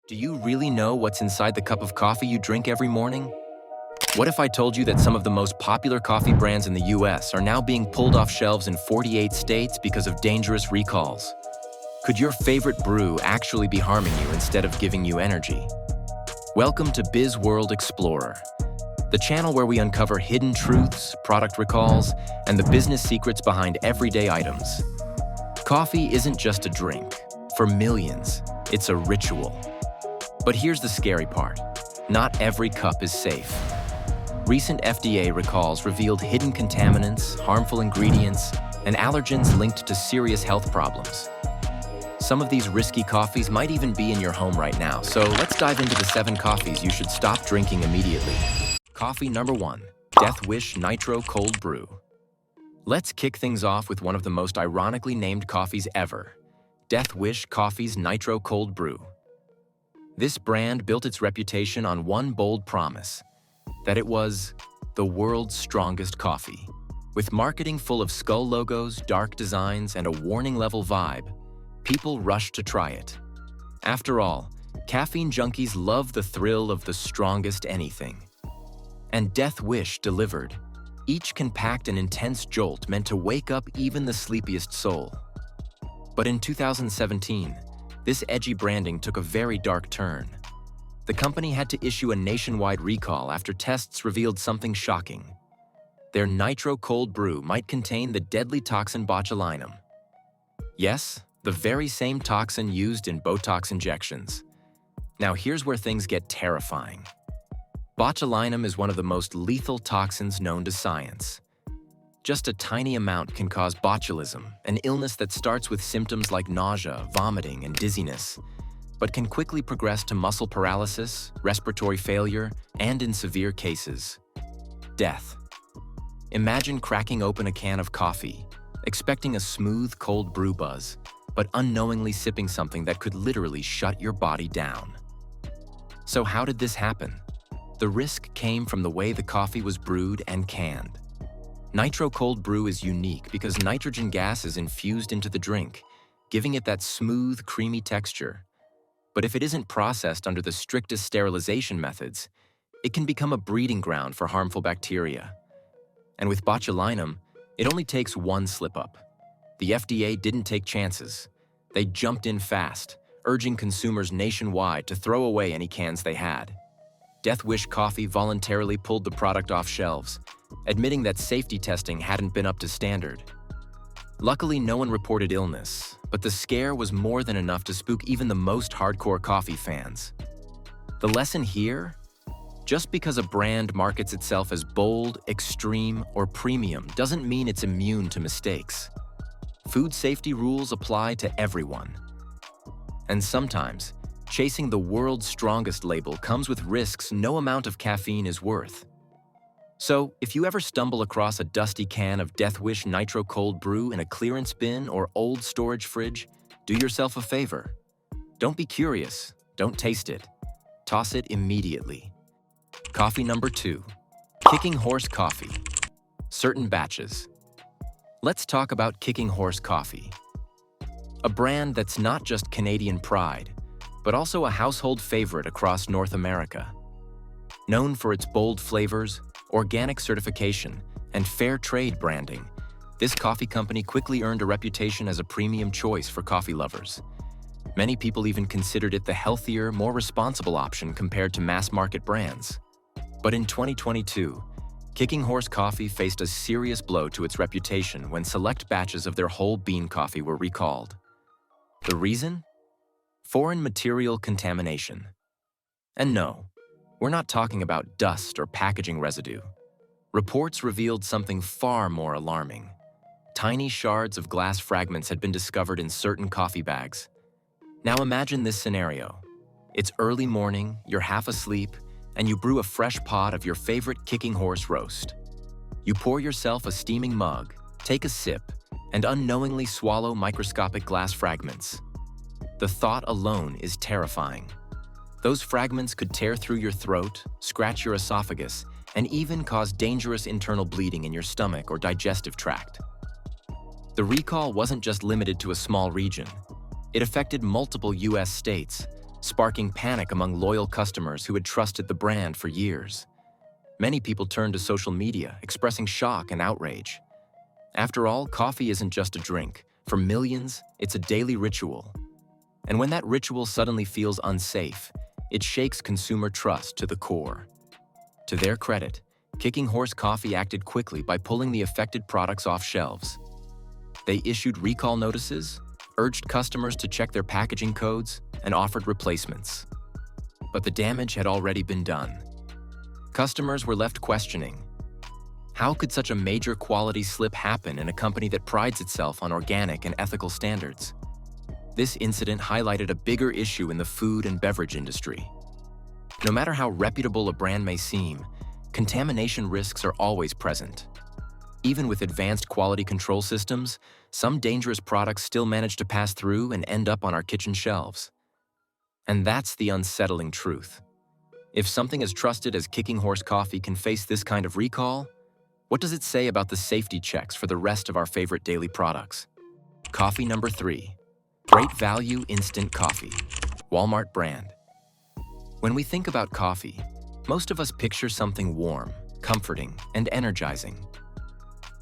Do you really know what's inside the cup of coffee you drink every morning? What if I told you that some of the most popular coffee brands in the US are now being pulled off shelves in 48 states because of dangerous recalls? Could your favorite brew actually be harming you instead of giving you energy? Welcome to BizWorld Explorer, the channel where we uncover hidden truths, product recalls, and the business secrets behind everyday items. Coffee isn't just a drink. For millions, it's a ritual. But here's the scary part. Not every cup is safe. Recent FDA recalls revealed hidden contaminants, harmful ingredients, and allergens linked to serious health problems. Some of these risky coffees might even be in your home right now, so let's dive into the 7 coffees you should stop drinking immediately. Coffee number 1, Death Wish Nitro Cold Brew. Let's kick things off with one of the most ironically named coffees ever, Death Wish Coffee's Nitro Cold Brew. This brand built its reputation on one bold promise, that it was the world's strongest coffee. With marketing full of skull logos, dark designs, and a warning-level vibe, people rushed to try it. After all, caffeine junkies love the thrill of the strongest anything. And Death Wish delivered, each compact an intense jolt meant to wake up even the sleepiest soul. But in 2017, this edgy branding took a very dark turn. The company had to issue a nationwide recall after tests revealed something shocking. Their Nitro Cold Brew might contain the deadly toxin botulinum. Yes, the very same toxin used in Botox injections. Now here's where things get terrifying. Botulinum is one of the most lethal toxins known to science. Just a tiny amount can cause botulism, an illness that starts with symptoms like nausea, vomiting, and dizziness, but can quickly progress to muscle paralysis, respiratory failure, and in severe cases, death. Imagine cracking open a can of coffee, expecting a smooth, cold brew buzz, but unknowingly sipping something that could literally shut your body down. So how did this happen? The risk came from the way the coffee was brewed and canned. Nitro Cold Brew is unique because nitrogen gas is infused into the drink, giving it that smooth, creamy texture. But if it isn't processed under the strictest sterilization methods, it can become a breeding ground for harmful bacteria. And with botulinum, it only takes one slip-up. The FDA didn't take chances. They jumped in fast, urging consumers nationwide to throw away any cans they had. Death Wish Coffee voluntarily pulled the product off shelves, admitting that safety testing hadn't been up to standard. Luckily, no one reported illness, but the scare was more than enough to spook even the most hardcore coffee fans. The lesson here? Just because a brand markets itself as bold, extreme, or premium doesn't mean it's immune to mistakes. Food safety rules apply to everyone. And sometimes, chasing the world's strongest label comes with risks no amount of caffeine is worth. So, if you ever stumble across a dusty can of Death Wish Nitro Cold Brew in a clearance bin or old storage fridge, do yourself a favor. Don't be curious, don't taste it. Toss it immediately. Coffee number 2, Kicking Horse Coffee. Certain batches. Let's talk about Kicking Horse Coffee. A brand that's not just Canadian pride, but also a household favorite across North America. Known for its bold flavors, organic certification, and fair trade branding, this coffee company quickly earned a reputation as a premium choice for coffee lovers. Many people even considered it the healthier, more responsible option compared to mass-market brands. But in 2022, Kicking Horse Coffee faced a serious blow to its reputation when select batches of their whole bean coffee were recalled. The reason? Foreign material contamination. And no, we're not talking about dust or packaging residue. Reports revealed something far more alarming. Tiny shards of glass fragments had been discovered in certain coffee bags. Now imagine this scenario. It's early morning, you're half asleep, and you brew a fresh pot of your favorite Kicking Horse roast. You pour yourself a steaming mug, take a sip, and unknowingly swallow microscopic glass fragments. The thought alone is terrifying. Those fragments could tear through your throat, scratch your esophagus, and even cause dangerous internal bleeding in your stomach or digestive tract. The recall wasn't just limited to a small region. It affected multiple US states, sparking panic among loyal customers who had trusted the brand for years. Many people turned to social media, expressing shock and outrage. After all, coffee isn't just a drink. For millions, it's a daily ritual. And when that ritual suddenly feels unsafe, it shakes consumer trust to the core. To their credit, Kicking Horse Coffee acted quickly by pulling the affected products off shelves. They issued recall notices, urged customers to check their packaging codes, and offered replacements. But the damage had already been done. Customers were left questioning, how could such a major quality slip happen in a company that prides itself on organic and ethical standards? This incident highlighted a bigger issue in the food and beverage industry. No matter how reputable a brand may seem, contamination risks are always present. Even with advanced quality control systems, some dangerous products still manage to pass through and end up on our kitchen shelves. And that's the unsettling truth. If something as trusted as Kicking Horse Coffee can face this kind of recall, what does it say about the safety checks for the rest of our favorite daily products? Coffee number 3. Great value instant coffee. Walmart brand. When we think about coffee, most of us picture something warm, comforting, and energizing.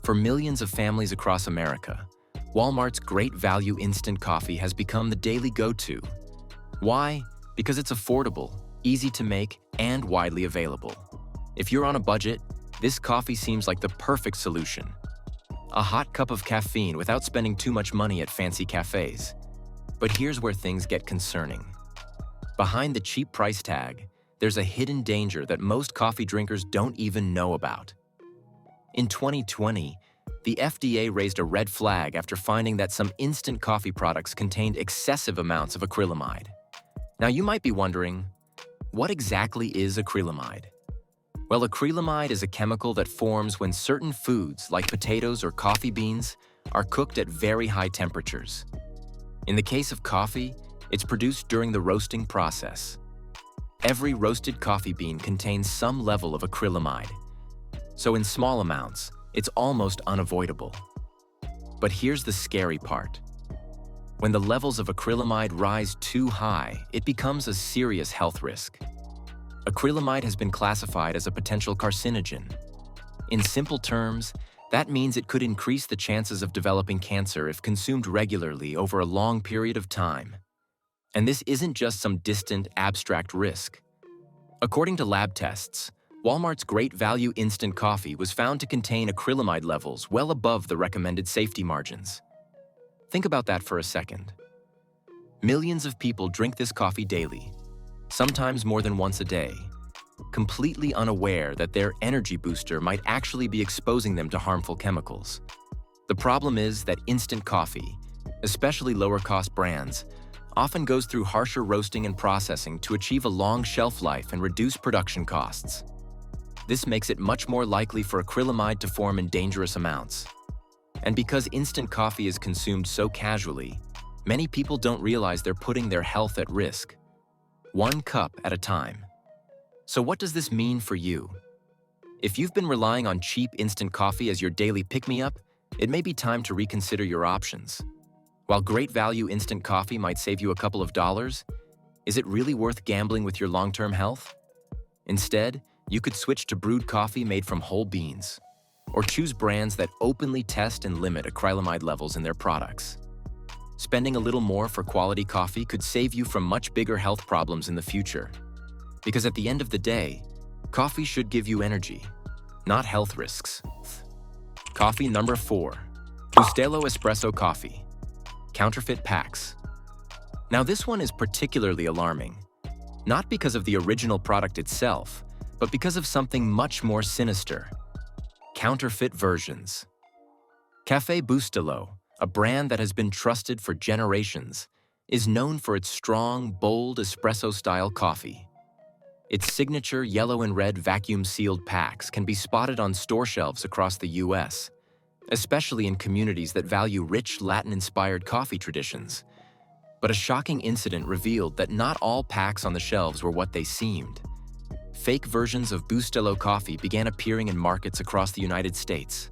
For millions of families across America, Walmart's Great Value Instant Coffee has become the daily go-to. Why? Because it's affordable, easy to make, and widely available. If you're on a budget, this coffee seems like the perfect solution. A hot cup of caffeine without spending too much money at fancy cafes. But here's where things get concerning. Behind the cheap price tag, there's a hidden danger that most coffee drinkers don't even know about. In 2020, the FDA raised a red flag after finding that some instant coffee products contained excessive amounts of acrylamide. Now you might be wondering, what exactly is acrylamide? Well, acrylamide is a chemical that forms when certain foods, like potatoes or coffee beans, are cooked at very high temperatures. In the case of coffee, it's produced during the roasting process. Every roasted coffee bean contains some level of acrylamide. So in small amounts, it's almost unavoidable. But here's the scary part. When the levels of acrylamide rise too high, it becomes a serious health risk. Acrylamide has been classified as a potential carcinogen. In simple terms, that means it could increase the chances of developing cancer if consumed regularly over a long period of time. And this isn't just some distant, abstract risk. According to lab tests, Walmart's Great Value Instant Coffee was found to contain acrylamide levels well above the recommended safety margins. Think about that for a second. Millions of people drink this coffee daily, sometimes more than once a day, completely unaware that their energy booster might actually be exposing them to harmful chemicals. The problem is that instant coffee, especially lower-cost brands, often goes through harsher roasting and processing to achieve a long shelf life and reduce production costs. This makes it much more likely for acrylamide to form in dangerous amounts. And because instant coffee is consumed so casually, many people don't realize they're putting their health at risk. One cup at a time. So what does this mean for you? If you've been relying on cheap instant coffee as your daily pick-me-up, it may be time to reconsider your options. While Great Value Instant Coffee might save you a couple of dollars, is it really worth gambling with your long-term health? Instead, you could switch to brewed coffee made from whole beans, or choose brands that openly test and limit acrylamide levels in their products. Spending a little more for quality coffee could save you from much bigger health problems in the future. Because at the end of the day, coffee should give you energy, not health risks. Coffee number 4. Bustelo Espresso Coffee. Counterfeit packs. Now this one is particularly alarming, not because of the original product itself, but because of something much more sinister. Counterfeit versions. Café Bustelo, a brand that has been trusted for generations, is known for its strong, bold espresso-style coffee. Its signature yellow and red vacuum-sealed packs can be spotted on store shelves across the US, especially in communities that value rich Latin-inspired coffee traditions. But a shocking incident revealed that not all packs on the shelves were what they seemed. Fake versions of Bustelo coffee began appearing in markets across the United States.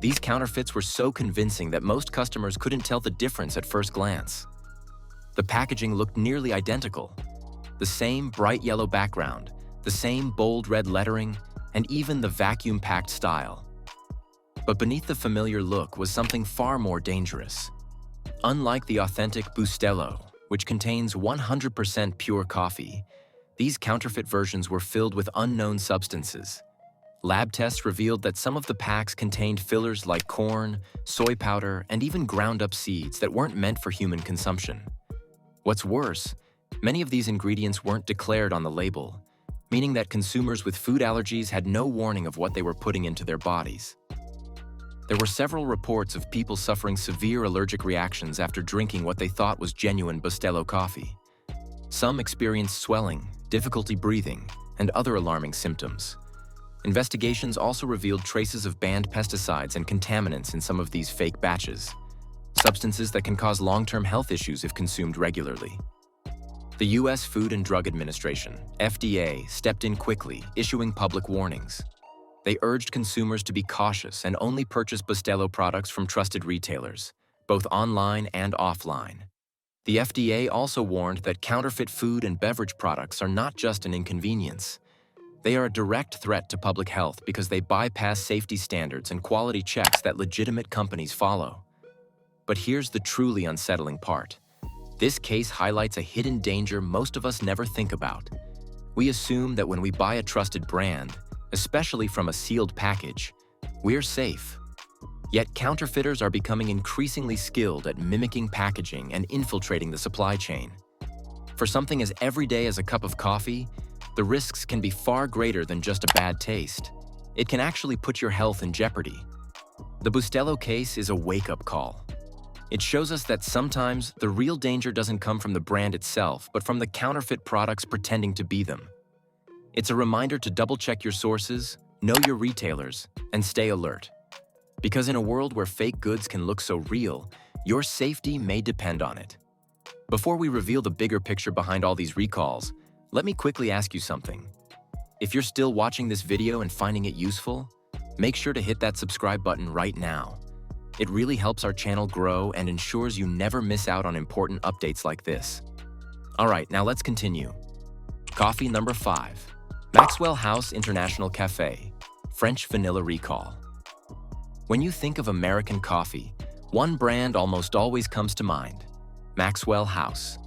These counterfeits were so convincing that most customers couldn't tell the difference at first glance. The packaging looked nearly identical. The same bright yellow background, the same bold red lettering, and even the vacuum-packed style. But beneath the familiar look was something far more dangerous. Unlike the authentic Bustelo, which contains 100% pure coffee, these counterfeit versions were filled with unknown substances. Lab tests revealed that some of the packs contained fillers like corn, soy powder, and even ground-up seeds that weren't meant for human consumption. What's worse, many of these ingredients weren't declared on the label, meaning that consumers with food allergies had no warning of what they were putting into their bodies. There were several reports of people suffering severe allergic reactions after drinking what they thought was genuine Bustelo coffee. Some experienced swelling, difficulty breathing, and other alarming symptoms. Investigations also revealed traces of banned pesticides and contaminants in some of these fake batches, substances that can cause long-term health issues if consumed regularly. The U.S. Food and Drug Administration, FDA, stepped in quickly, issuing public warnings. They urged consumers to be cautious and only purchase Bustelo products from trusted retailers, both online and offline. The FDA also warned that counterfeit food and beverage products are not just an inconvenience. They are a direct threat to public health because they bypass safety standards and quality checks that legitimate companies follow. But here's the truly unsettling part. This case highlights a hidden danger most of us never think about. We assume that when we buy a trusted brand, especially from a sealed package, we're safe. Yet counterfeiters are becoming increasingly skilled at mimicking packaging and infiltrating the supply chain. For something as everyday as a cup of coffee, the risks can be far greater than just a bad taste. It can actually put your health in jeopardy. The Bustelo case is a wake-up call. It shows us that sometimes the real danger doesn't come from the brand itself, but from the counterfeit products pretending to be them. It's a reminder to double-check your sources, know your retailers, and stay alert. Because in a world where fake goods can look so real, your safety may depend on it. Before we reveal the bigger picture behind all these recalls, let me quickly ask you something. If you're still watching this video and finding it useful, make sure to hit that subscribe button right now. It really helps our channel grow and ensures you never miss out on important updates like this. All right, now let's continue. Coffee number 5. Maxwell House International Cafe, French Vanilla Recall. When you think of American coffee, one brand almost always comes to mind, Maxwell House.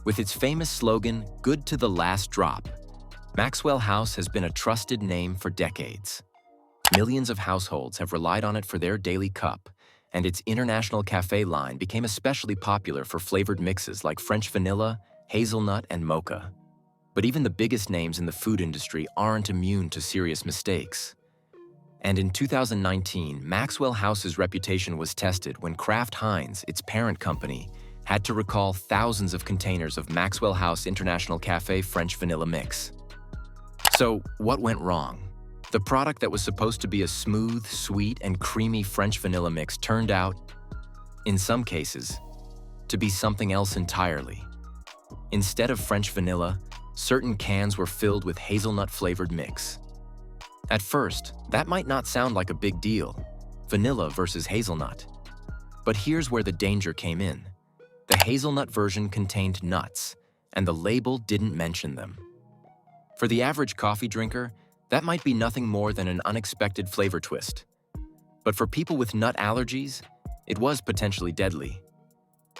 With its famous slogan, "Good to the last drop," Maxwell House has been a trusted name for decades. Millions of households have relied on it for their daily cup, and its international cafe line became especially popular for flavored mixes like French vanilla, hazelnut, and mocha. But even the biggest names in the food industry aren't immune to serious mistakes. And in 2019, Maxwell House's reputation was tested when Kraft Heinz, its parent company, had to recall thousands of containers of Maxwell House International Cafe French Vanilla Mix. So, what went wrong? The product that was supposed to be a smooth, sweet, and creamy French vanilla mix turned out, in some cases, to be something else entirely. Instead of French vanilla, certain cans were filled with hazelnut-flavored mix. At first, that might not sound like a big deal, vanilla versus hazelnut. But here's where the danger came in. The hazelnut version contained nuts, and the label didn't mention them. For the average coffee drinker, that might be nothing more than an unexpected flavor twist. But for people with nut allergies, it was potentially deadly.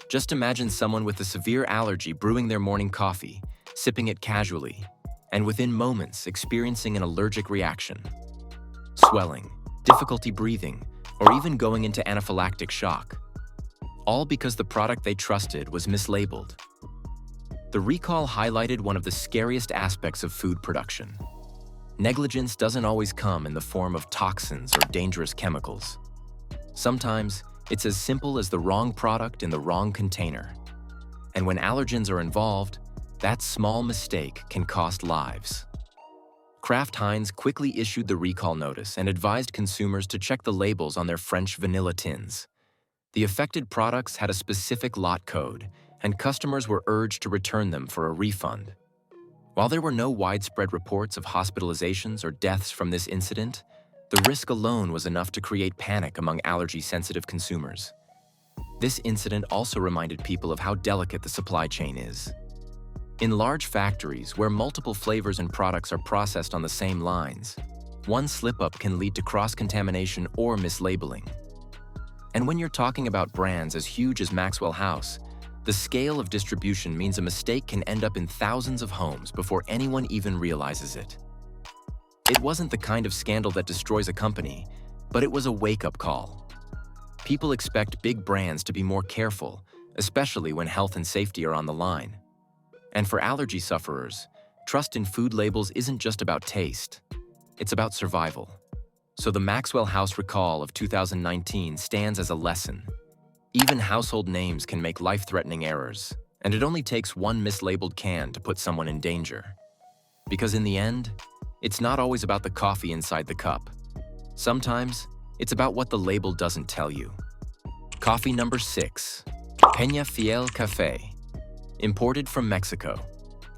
Just imagine someone with a severe allergy brewing their morning coffee, sipping it casually, and within moments experiencing an allergic reaction. Swelling, difficulty breathing, or even going into anaphylactic shock. All because the product they trusted was mislabeled. The recall highlighted one of the scariest aspects of food production. Negligence doesn't always come in the form of toxins or dangerous chemicals. Sometimes, it's as simple as the wrong product in the wrong container. And when allergens are involved, that small mistake can cost lives. Kraft Heinz quickly issued the recall notice and advised consumers to check the labels on their French vanilla tins. The affected products had a specific lot code, and customers were urged to return them for a refund. While there were no widespread reports of hospitalizations or deaths from this incident, the risk alone was enough to create panic among allergy-sensitive consumers. This incident also reminded people of how delicate the supply chain is. In large factories where multiple flavors and products are processed on the same lines, one slip-up can lead to cross-contamination or mislabeling. And when you're talking about brands as huge as Maxwell House, the scale of distribution means a mistake can end up in thousands of homes before anyone even realizes it. It wasn't the kind of scandal that destroys a company, but it was a wake-up call. People expect big brands to be more careful, especially when health and safety are on the line. And for allergy sufferers, trust in food labels isn't just about taste, it's about survival. So the Maxwell House recall of 2019 stands as a lesson. Even household names can make life-threatening errors, and it only takes one mislabeled can to put someone in danger. Because in the end, it's not always about the coffee inside the cup. Sometimes, it's about what the label doesn't tell you. Coffee number 6, Peña Fiel Café. Imported from Mexico.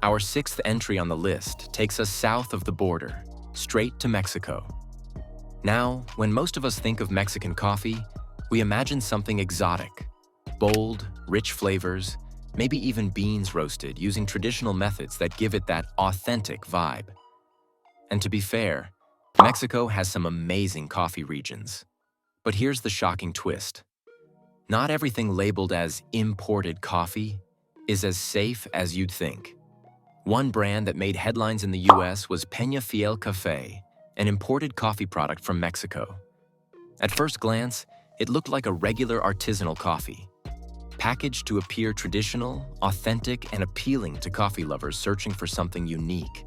Our 6th entry on the list takes us south of the border, straight to Mexico. Now, when most of us think of Mexican coffee, we imagine something exotic. Bold, rich flavors, maybe even beans roasted using traditional methods that give it that authentic vibe. And to be fair, Mexico has some amazing coffee regions. But here's the shocking twist. Not everything labeled as imported coffee is as safe as you'd think. One brand that made headlines in the US was Peña Fiel Café, an imported coffee product from Mexico. At first glance, it looked like a regular artisanal coffee, packaged to appear traditional, authentic, and appealing to coffee lovers searching for something unique.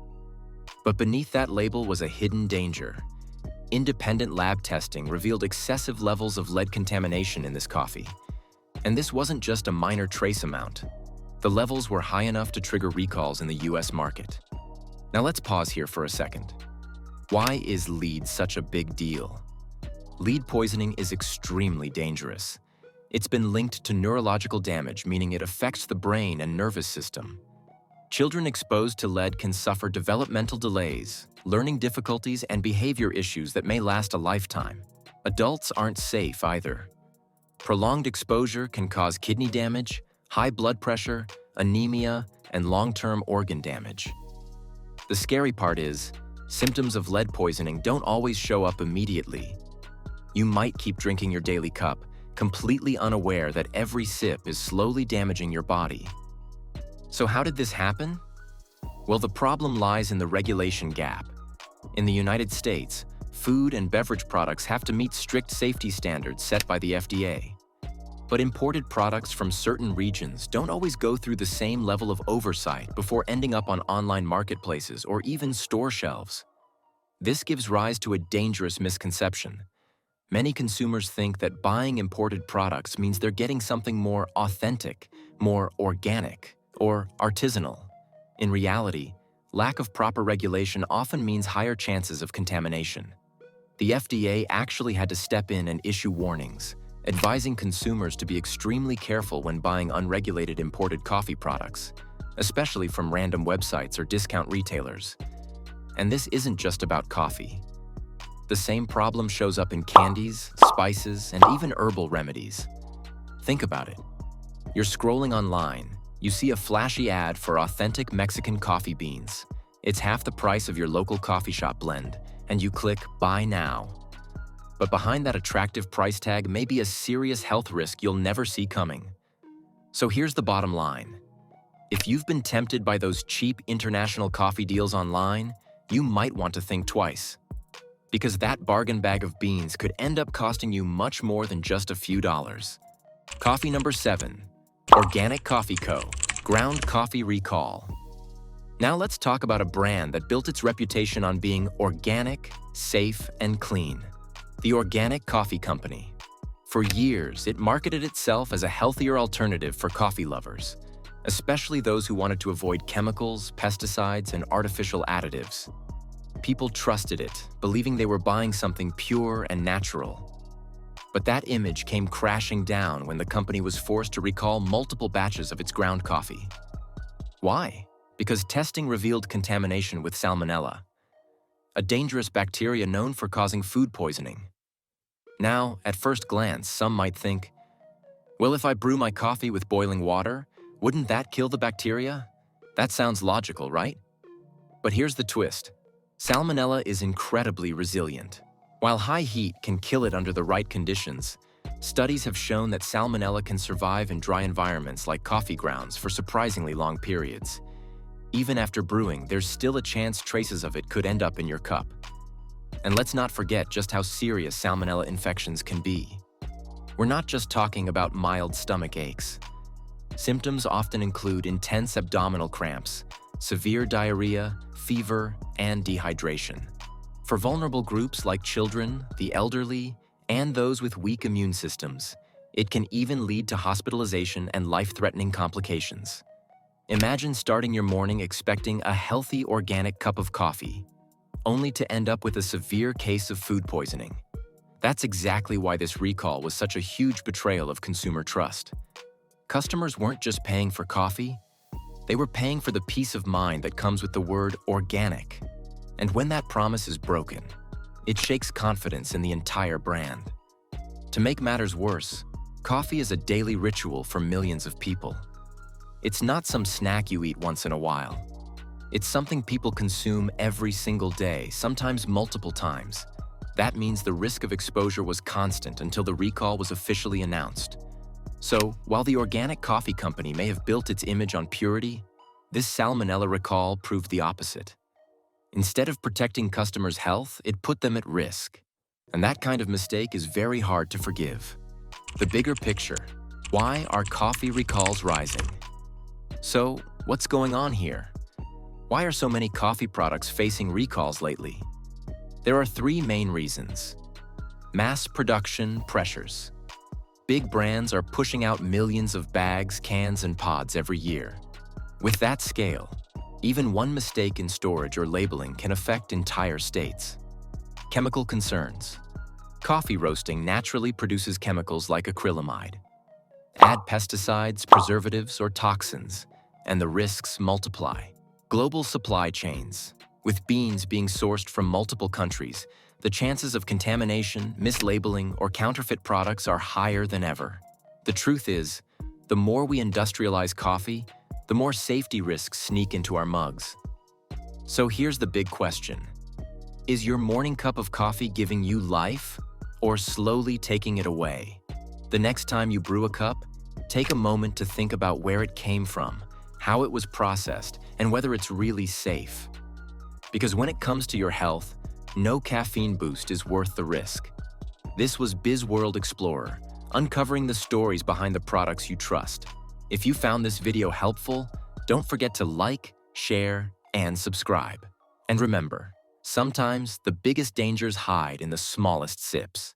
But beneath that label was a hidden danger. Independent lab testing revealed excessive levels of lead contamination in this coffee. And this wasn't just a minor trace amount. The levels were high enough to trigger recalls in the US market. Now let's pause here for a second. Why is lead such a big deal? Lead poisoning is extremely dangerous. It's been linked to neurological damage, meaning it affects the brain and nervous system. Children exposed to lead can suffer developmental delays, learning difficulties, and behavior issues that may last a lifetime. Adults aren't safe either. Prolonged exposure can cause kidney damage, high blood pressure, anemia, and long-term organ damage. The scary part is, symptoms of lead poisoning don't always show up immediately. You might keep drinking your daily cup, completely unaware that every sip is slowly damaging your body. So how did this happen? Well, the problem lies in the regulation gap. In the United States, food and beverage products have to meet strict safety standards set by the FDA. But imported products from certain regions don't always go through the same level of oversight before ending up on online marketplaces or even store shelves. This gives rise to a dangerous misconception. Many consumers think that buying imported products means they're getting something more authentic, more organic, or artisanal. In reality, lack of proper regulation often means higher chances of contamination. The FDA actually had to step in and issue warnings, advising consumers to be extremely careful when buying unregulated imported coffee products, especially from random websites or discount retailers. And this isn't just about coffee. The same problem shows up in candies, spices, and even herbal remedies. Think about it. You're scrolling online, you see a flashy ad for authentic Mexican coffee beans. It's half the price of your local coffee shop blend, and you click Buy Now. But behind that attractive price tag may be a serious health risk you'll never see coming. So here's the bottom line. If you've been tempted by those cheap international coffee deals online, you might want to think twice. Because that bargain bag of beans could end up costing you much more than just a few dollars. Coffee number 7, Organic Coffee Co. Ground Coffee Recall. Now let's talk about a brand that built its reputation on being organic, safe, and clean. The Organic Coffee Company. For years, it marketed itself as a healthier alternative for coffee lovers, especially those who wanted to avoid chemicals, pesticides, and artificial additives. People trusted it, believing they were buying something pure and natural. But that image came crashing down when the company was forced to recall multiple batches of its ground coffee. Why? Because testing revealed contamination with Salmonella, a dangerous bacteria known for causing food poisoning. Now, at first glance, some might think, Well, if I brew my coffee with boiling water, wouldn't that kill the bacteria? That sounds logical, right? But here's the twist. Salmonella is incredibly resilient. While high heat can kill it under the right conditions, studies have shown that Salmonella can survive in dry environments like coffee grounds for surprisingly long periods. Even after brewing, there's still a chance traces of it could end up in your cup. And let's not forget just how serious Salmonella infections can be. We're not just talking about mild stomach aches. Symptoms often include intense abdominal cramps, severe diarrhea, fever, and dehydration. For vulnerable groups like children, the elderly, and those with weak immune systems, it can even lead to hospitalization and life-threatening complications. Imagine starting your morning expecting a healthy organic cup of coffee, only to end up with a severe case of food poisoning. That's exactly why this recall was such a huge betrayal of consumer trust. Customers weren't just paying for coffee, they were paying for the peace of mind that comes with the word organic. And when that promise is broken, it shakes confidence in the entire brand. To make matters worse, coffee is a daily ritual for millions of people. It's not some snack you eat once in a while. It's something people consume every single day, sometimes multiple times. That means the risk of exposure was constant until the recall was officially announced. So, while the organic coffee company may have built its image on purity, this Salmonella recall proved the opposite. Instead of protecting customers' health, it put them at risk. And that kind of mistake is very hard to forgive. The bigger picture: why are coffee recalls rising? So, what's going on here? Why are so many coffee products facing recalls lately? There are three main reasons. Mass production pressures. Big brands are pushing out millions of bags, cans, and pods every year. With that scale, even one mistake in storage or labeling can affect entire states. Chemical concerns. Coffee roasting naturally produces chemicals like acrylamide. Add pesticides, preservatives, or toxins, and the risks multiply. Global supply chains. With beans being sourced from multiple countries, the chances of contamination, mislabeling, or counterfeit products are higher than ever. The truth is, the more we industrialize coffee, the more safety risks sneak into our mugs. So here's the big question. Is your morning cup of coffee giving you life, or slowly taking it away? The next time you brew a cup, take a moment to think about where it came from, how it was processed, and whether it's really safe. Because when it comes to your health, no caffeine boost is worth the risk. This was BizWorld Explorer, uncovering the stories behind the products you trust. If you found this video helpful, don't forget to like, share, and subscribe. And remember, sometimes the biggest dangers hide in the smallest sips.